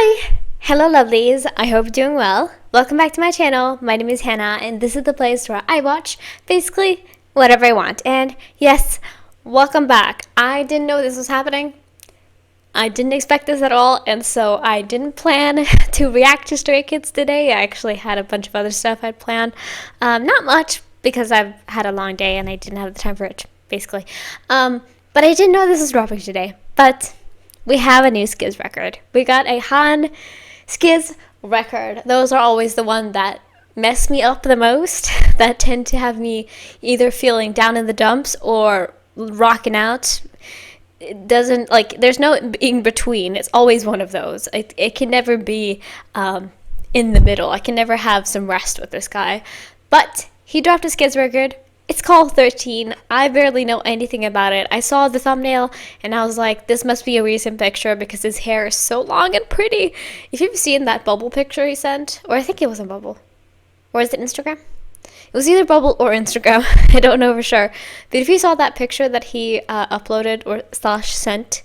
Hi! Hello lovelies, I hope you're doing well. Welcome back to my channel. My name is Hannah and this is the place where I watch basically whatever I want. And yes, welcome back. I didn't know this was happening. I didn't expect this at all, and so I didn't plan to react to Stray Kids today. I actually had a bunch of other stuff I'd planned. Not much, because I've had a long day and I didn't have the time for it, basically. But I didn't know this was dropping today. But we have a new SKZ record. We got a Han SKZ record. Those are always the one that mess me up the most, that tend to have me either feeling down in the dumps or rocking out. It doesn't, like, there's no in between. It's always one of those. It can never be in the middle. I can never have some rest with this guy. But he dropped a SKZ record. It's called 13. I barely know anything about it. I saw the thumbnail and I was like, this must be a recent picture because his hair is so long and pretty. If you've seen that Bubble picture he sent, or I think it was on Bubble, or is it Instagram? It was either Bubble or Instagram. I don't know for sure. But if you saw that picture that he uploaded or / sent,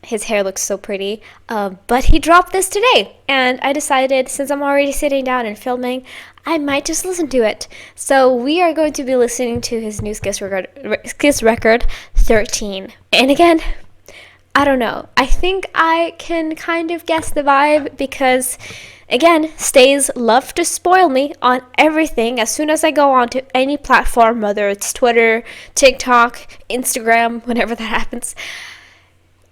his hair looks so pretty. But he dropped this today. And I decided, since I'm already sitting down and filming, I might just listen to it. So we are going to be listening to his new SKZ record 13. And again, I don't know. I think I can kind of guess the vibe because, again, Stays love to spoil me on everything as soon as I go onto any platform, whether it's Twitter, TikTok, Instagram, whenever that happens.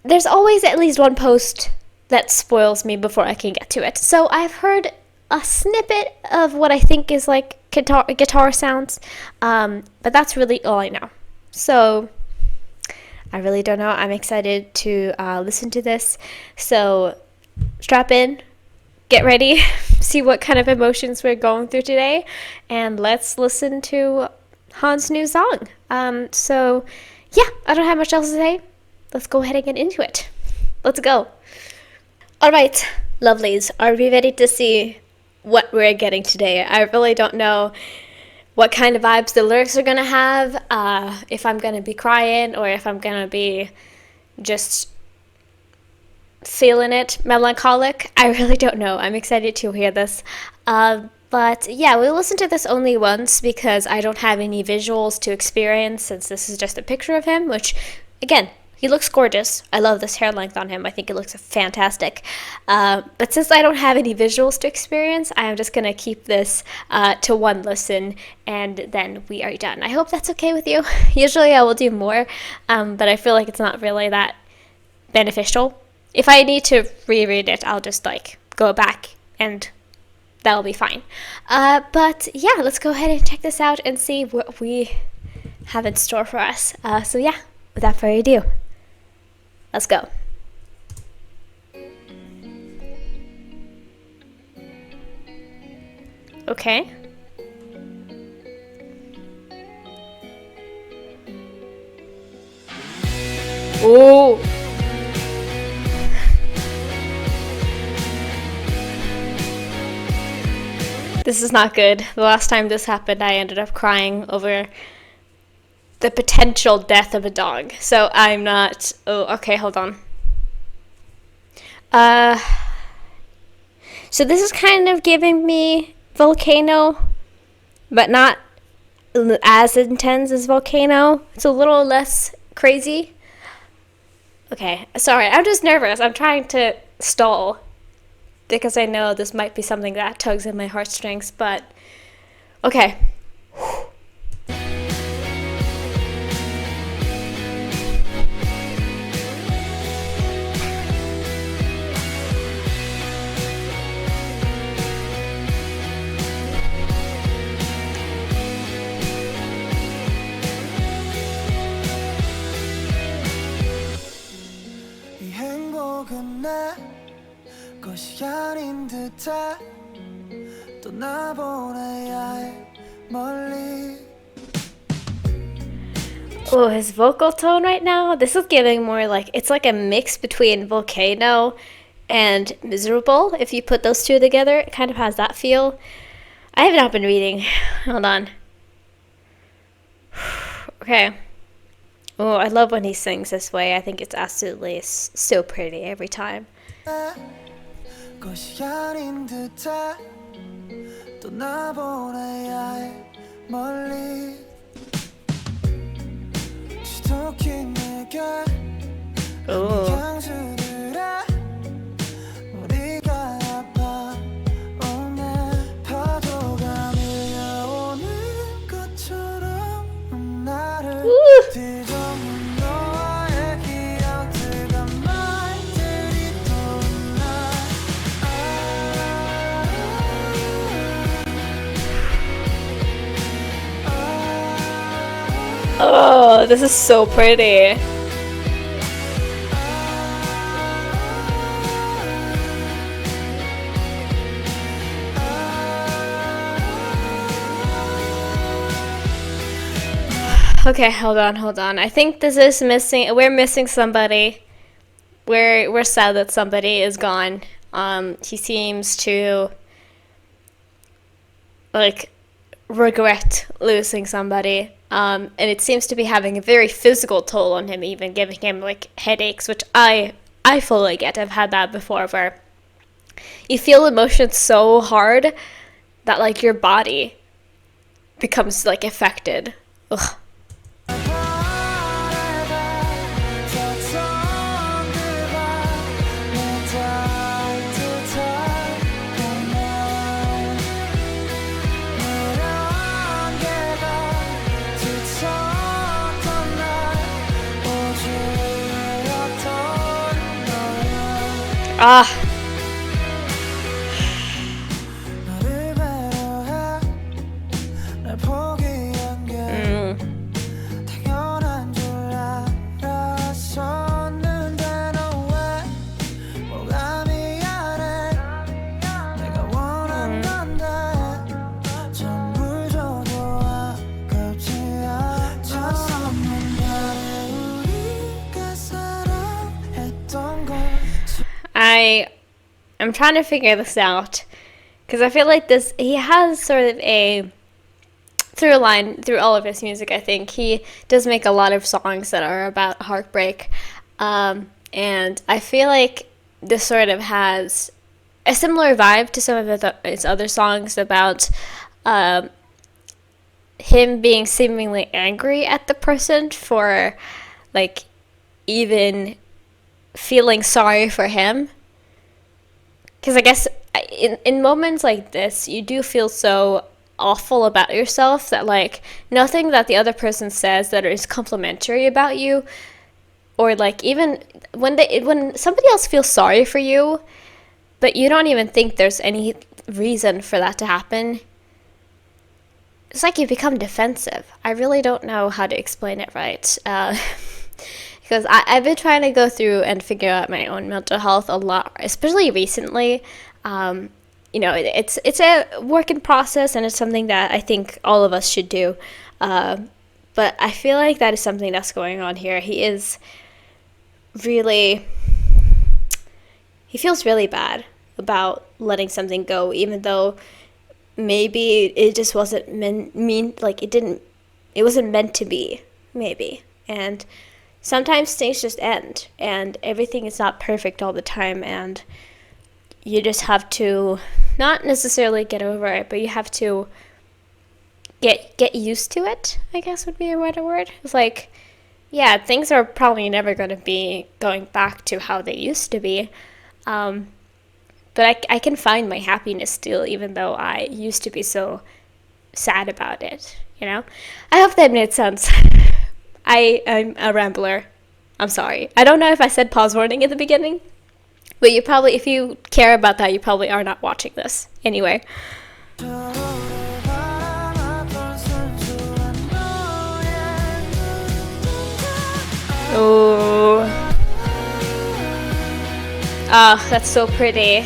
There's always at least one post that spoils me before I can get to it. So I've heard a snippet of what I think is like guitar sounds, but that's really all I know. So I really don't know. I'm excited to listen to this. So strap in, get ready, see what kind of emotions we're going through today, and let's listen to Han's new song. So yeah, I don't have much else to say. Let's go ahead and get into it. Let's go. All right, lovelies, are we ready to see what we're getting today? I really don't know what kind of vibes the lyrics are gonna have, if I'm gonna be crying or if I'm gonna be just feeling it, melancholic. I really don't know. I'm excited to hear this. But yeah, we'll listen to this only once because I don't have any visuals to experience since this is just a picture of him, which, again, he looks gorgeous. I love this hair length on him. I think it looks fantastic. But since I don't have any visuals to experience, I am just going to keep this to one listen, and then we are done. I hope that's okay with you. Usually I will do more, but I feel like it's not really that beneficial. If I need to reread it, I'll just like go back and that'll be fine. But yeah, let's go ahead and check this out and see what we have in store for us. So yeah, without further ado, let's go. Okay. Oh. This is not good. The last time this happened, I ended up crying over the potential death of a dog. So I'm not... Oh, okay, hold on. So this is kind of giving me Volcano, but not as intense as Volcano. It's a little less crazy. Okay, sorry, I'm just nervous. I'm trying to stall because I know this might be something that tugs at my heartstrings, but okay. 것이 아닌 듯해 떠나보내야 해 멀리. Oh, his vocal tone right now, this is giving more like, it's like a mix between Volcano and Miserable. If you put those two together, it kind of has that feel. I have not been reading. Hold on. Okay. Oh, I love when he sings this way. I think it's absolutely so pretty every time. 것이 아닌 듯해 또 나보내야 해 멀리 지독히 내게 향수를 해 머리가 아파 오늘 파도가 밀려오는 것처럼 나를 뒤덮는 너의 기억들과 말들이 떠나 Oh, this is so pretty. Okay, hold on. I think this is missing. We're missing somebody. We're sad that somebody is gone. He seems to like regret losing somebody. And it seems to be having a very physical toll on him, even giving him like headaches, which I fully get. I've had that before, where you feel emotions so hard that like your body becomes like affected. Ugh. Ah. 너를 배려해 날 포기한 게 당연한 줄 알았었는데 너 왜 뭐가 미안해 내가 원한 건데 전부 줘도 아깝지 않았었는데 우리가 사랑했던 걸 I'm trying to figure this out, because I feel like he has sort of a through line through all of his music. I think he does make a lot of songs that are about heartbreak, and I feel like this sort of has a similar vibe to some of his other songs about him being seemingly angry at the person for like even feeling sorry for him. Because I guess in moments like this, you do feel so awful about yourself that like nothing that the other person says that is complimentary about you, or like even when somebody else feels sorry for you, but you don't even think there's any reason for that to happen, it's like you become defensive. I really don't know how to explain it right. Because I've been trying to go through and figure out my own mental health a lot, especially recently. It's a work in process, and it's something that I think all of us should do. But I feel like that is something that's going on here. He feels really bad about letting something go, even though maybe it just wasn't it wasn't meant to be, maybe. And sometimes things just end, and everything is not perfect all the time, and you just have to not necessarily get over it, but you have to get used to it, I guess would be a better word. It's like, yeah, things are probably never going to be going back to how they used to be, but I can find my happiness still, even though I used to be so sad about it, you know? I hope that made sense. I'm a rambler. I'm sorry. I don't know if I said pause warning in the beginning, but you probably, if you care about that, you probably are not watching this. Anyway. Oh. Oh, that's so pretty.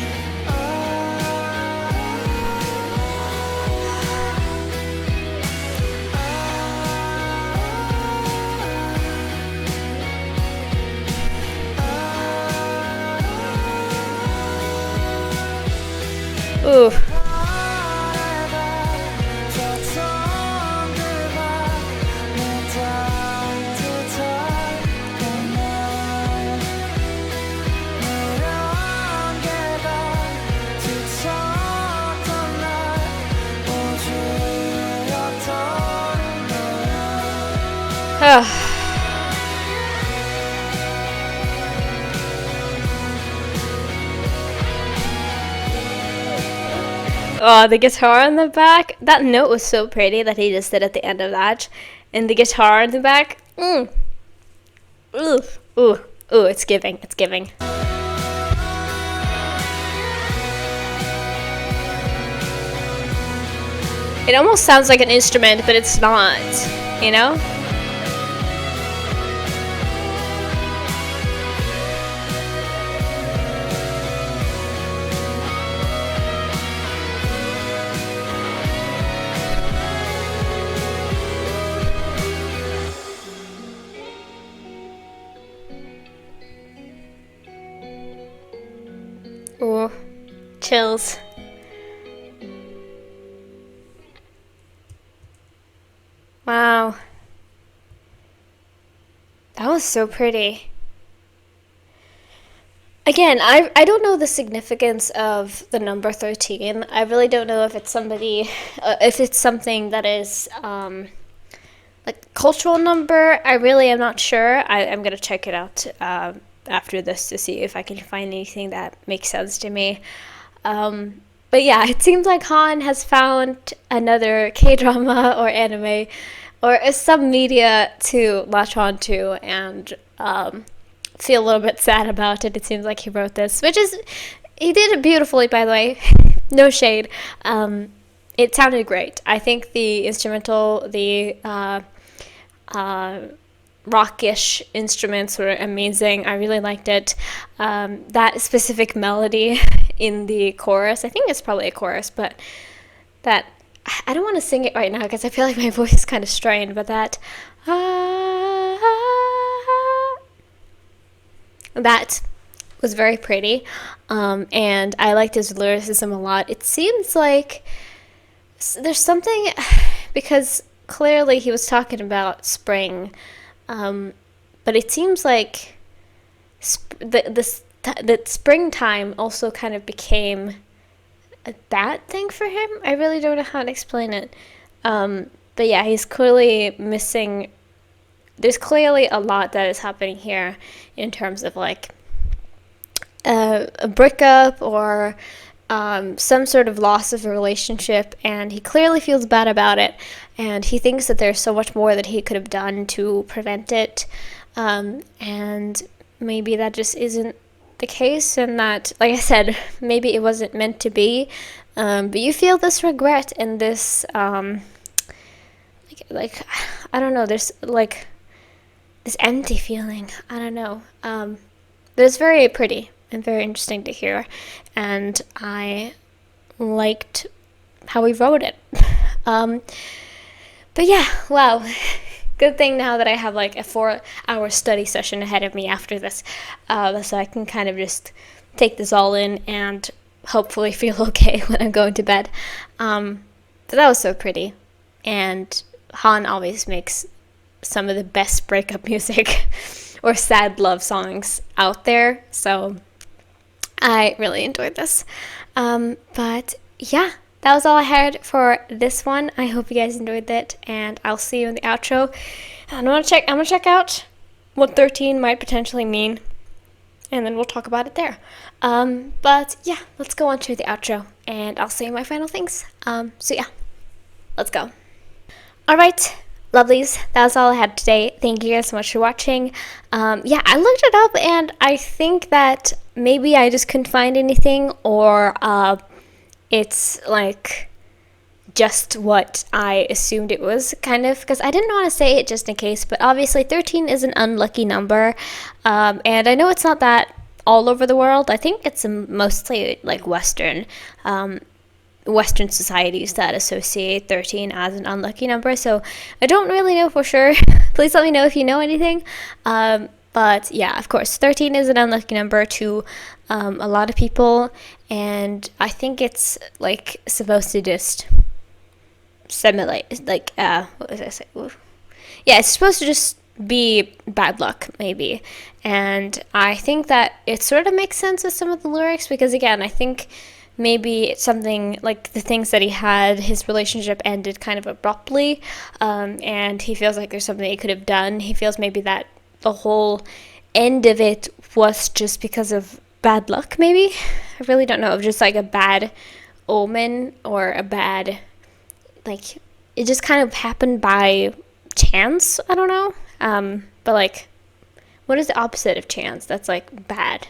Ooh. Oh, the guitar in the back. That note was so pretty that he just did at the end of that. And the guitar in the back. Ooh. Ooh. Ooh, it's giving. It's giving. It almost sounds like an instrument, but it's not, you know? Ooh, chills. Wow. That was so pretty. Again, I don't know the significance of the number 13. I really don't know if it's if it's something that is like cultural number. I really am not sure. I'm gonna check it out after this to see if I can find anything that makes sense to me. But yeah, it seems like Han has found another K-drama or anime or some media to latch on to and feel a little bit sad about it. It seems like he wrote this, he did it beautifully, by the way. No shade. It sounded great. I think the instrumental, the rockish instruments were amazing. I really liked it. That specific melody in the chorus, I think it's probably a chorus, but that, I don't want to sing it right now because I feel like my voice is kind of strained, but that was very pretty, and I liked his lyricism a lot. It seems like there's something, because clearly he was talking about spring, but it seems like that springtime also kind of became a bad thing for him. I really don't know how to explain it. But yeah, he's clearly missing. There's clearly a lot that is happening here in terms of like a breakup or some sort of loss of a relationship, and he clearly feels bad about it, and he thinks that there's so much more that he could have done to prevent it, and maybe that just isn't the case, and that, like I said, maybe it wasn't meant to be, but you feel this regret and this like I don't know, there's like this empty feeling, I don't know, but it's very pretty and very interesting to hear, and I liked how he wrote it. But yeah, wow. Good thing now that I have like a 4-hour study session ahead of me after this, so I can kind of just take this all in and hopefully feel okay when I'm going to bed. But that was so pretty, and Han always makes some of the best breakup music or sad love songs out there, so I really enjoyed this. But yeah, that was all I had for this one. I hope you guys enjoyed it, and I'll see you in the outro. I'm gonna check out what 13 might potentially mean, and then we'll talk about it there. But yeah, let's go on to the outro, and I'll say my final things. So yeah, let's go. Alright, lovelies, that was all I had today. Thank you guys so much for watching. Yeah, I looked it up, and I think that maybe I just couldn't find anything, or it's like just what I assumed it was, kind of, because I didn't want to say it just in case, but obviously 13 is an unlucky number, and I know it's not that all over the world. I think it's mostly like Western societies that associate 13 as an unlucky number, so I don't really know for sure. Please let me know if you know anything. But yeah, of course, 13 is an unlucky number to a lot of people, and I think it's like supposed to just simulate, like, what was I saying? Oof. Yeah, it's supposed to just be bad luck, maybe. And I think that it sort of makes sense with some of the lyrics, because again, I think maybe it's something like the things that he had, his relationship ended kind of abruptly, and he feels like there's something he could have done. He feels maybe that the whole end of it was just because of bad luck, maybe. I really don't know, just like a bad omen or a bad, like, it just kind of happened by chance. I don't know. But like, what is the opposite of chance? That's like bad.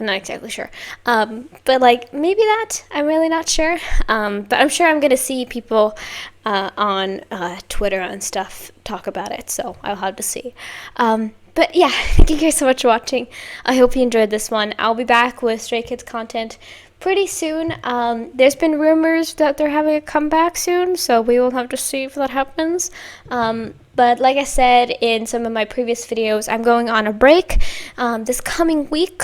I'm not exactly sure. But like maybe that. I'm really not sure. But I'm sure I'm gonna see people on Twitter and stuff talk about it. So I'll have to see. But yeah, thank you guys so much for watching. I hope you enjoyed this one. I'll be back with Stray Kids content pretty soon. There's been rumors that they're having a comeback soon, so we will have to see if that happens. But like I said in some of my previous videos, I'm going on a break this coming week.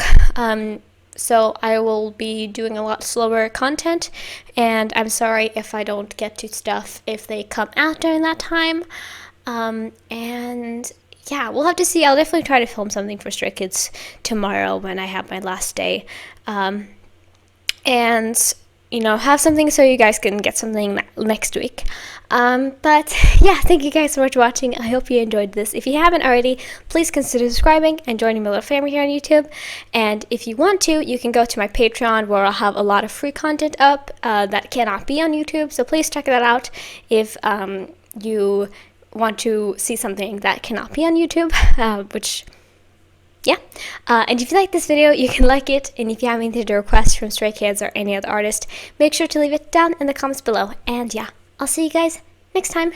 So I will be doing a lot slower content, and I'm sorry if I don't get to stuff if they come out during that time. And yeah, we'll have to see. I'll definitely try to film something for Stray Kids tomorrow when I have my last day. And you know, have something so you guys can get something next week. But yeah, thank you guys so much for watching. I hope you enjoyed this. If you haven't already, please consider subscribing and joining my little family here on YouTube. And if you want to, you can go to my Patreon, where I'll have a lot of free content up that cannot be on YouTube. So please check that out if you want to see something that cannot be on YouTube, which yeah. And if you like this video, you can like it. And if you have anything to request from Stray Kids or any other artist, make sure to leave it down in the comments below. And yeah, I'll see you guys next time.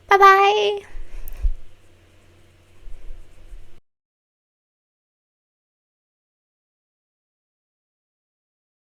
Bye bye.